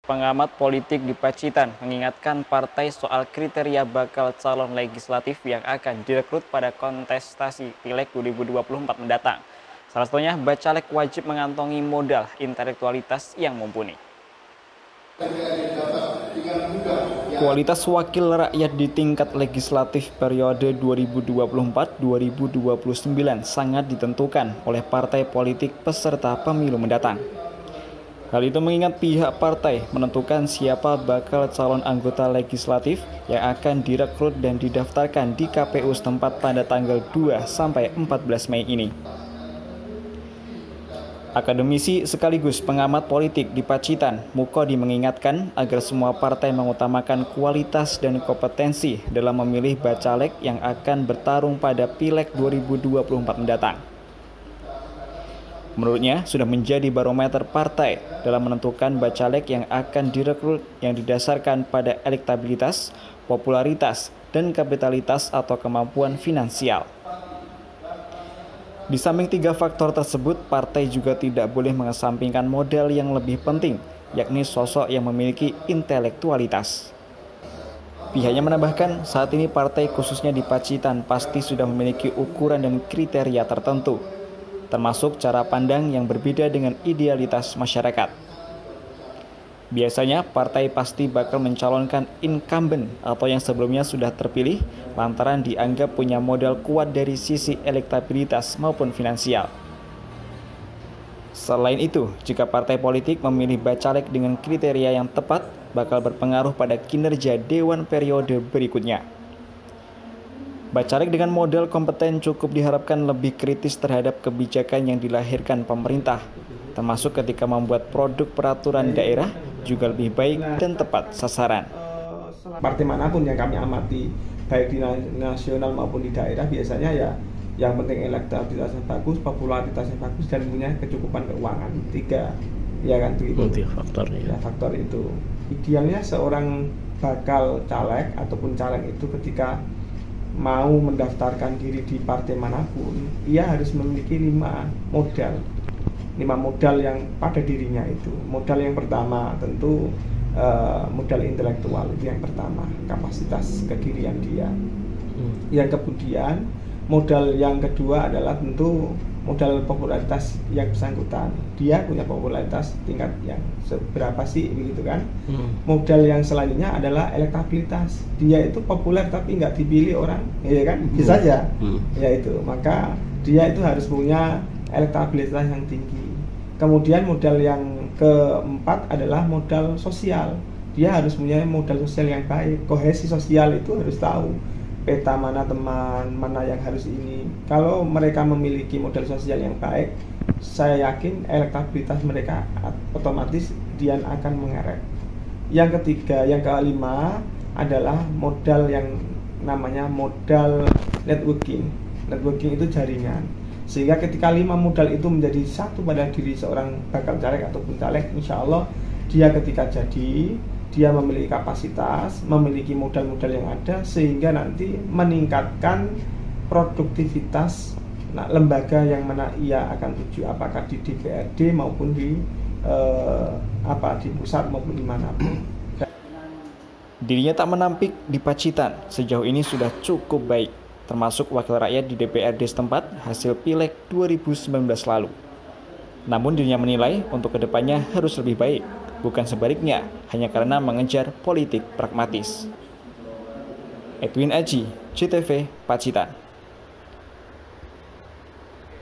pengamat politik di Pacitan mengingatkan partai soal kriteria bakal calon legislatif yang akan direkrut pada kontestasi Pileg 2024 mendatang. Salah satunya, bacalek wajib mengantongi modal intelektualitas yang mumpuni. Kualitas wakil rakyat di tingkat legislatif periode 2024-2029 sangat ditentukan oleh partai politik peserta pemilu mendatang. Hal itu mengingat pihak partai menentukan siapa bakal calon anggota legislatif yang akan direkrut dan didaftarkan di KPU setempat pada tanggal 2 sampai 14 Mei ini. Akademisi sekaligus pengamat politik di Pacitan, Mukodi mengingatkan agar semua partai mengutamakan kualitas dan kompetensi dalam memilih bacalek yang akan bertarung pada Pileg 2024 mendatang. Menurutnya, sudah menjadi barometer partai dalam menentukan bacalek yang akan direkrut yang didasarkan pada elektabilitas, popularitas, dan kapitalitas atau kemampuan finansial. Di samping tiga faktor tersebut, partai juga tidak boleh mengesampingkan modal yang lebih penting, yakni sosok yang memiliki intelektualitas. Pihaknya menambahkan, saat ini partai khususnya di Pacitan pasti sudah memiliki ukuran dan kriteria tertentu, termasuk cara pandang yang berbeda dengan idealitas masyarakat. Biasanya, partai pasti bakal mencalonkan incumbent atau yang sebelumnya sudah terpilih lantaran dianggap punya modal kuat dari sisi elektabilitas maupun finansial. Selain itu, jika partai politik memilih bacalek dengan kriteria yang tepat, bakal berpengaruh pada kinerja dewan periode berikutnya. Bacalek dengan modal kompeten cukup diharapkan lebih kritis terhadap kebijakan yang dilahirkan pemerintah, termasuk ketika membuat produk peraturan daerah juga lebih baik dan tepat sasaran. Partai manapun yang kami amati, baik di nasional maupun di daerah, biasanya ya yang penting elektabilitasnya bagus, popularitasnya bagus, dan punya kecukupan keuangan. Tiga, ya kan begitu. Faktornya. Ya, faktor itu. Idealnya seorang bakal caleg ataupun caleg itu ketika mau mendaftarkan diri di partai manapun, ia harus memiliki 5 modal yang pada dirinya itu. Modal yang pertama tentu modal intelektual, itu yang pertama, kapasitas kedirian dia. Yang kemudian modal yang kedua adalah tentu modal popularitas yang bersangkutan. Dia punya popularitas tingkat yang seberapa sih, begitu kan? Modal yang selanjutnya adalah elektabilitas. Dia itu populer tapi nggak dipilih orang, ya kan? Bisa saja. Ya itu, maka dia itu harus punya elektabilitas yang tinggi. Kemudian modal yang keempat adalah modal sosial. Dia harus punya modal sosial yang baik. Kohesi sosial itu harus tahu peta mana teman, mana yang harus ini. Kalau mereka memiliki modal sosial yang baik, saya yakin elektabilitas mereka otomatis dia akan mengerek. Yang ketiga, yang kelima adalah modal yang namanya modal networking. Networking itu jaringan. Sehingga ketika 5 modal itu menjadi satu pada diri seorang bakal caleg ataupun caleg, insya Allah dia ketika jadi, dia memiliki kapasitas, memiliki modal-modal yang ada, sehingga nanti meningkatkan produktivitas lembaga yang mana ia akan tuju, apakah di DPRD maupun di pusat maupun dimanapun. Dirinya tak menampik di Pacitan, sejauh ini sudah cukup baik, termasuk wakil rakyat di DPRD setempat hasil Pileg 2019 lalu. Namun dirinya menilai untuk kedepannya harus lebih baik, bukan sebaliknya hanya karena mengejar politik pragmatis. Edwin Aji, CTV, Pacitan.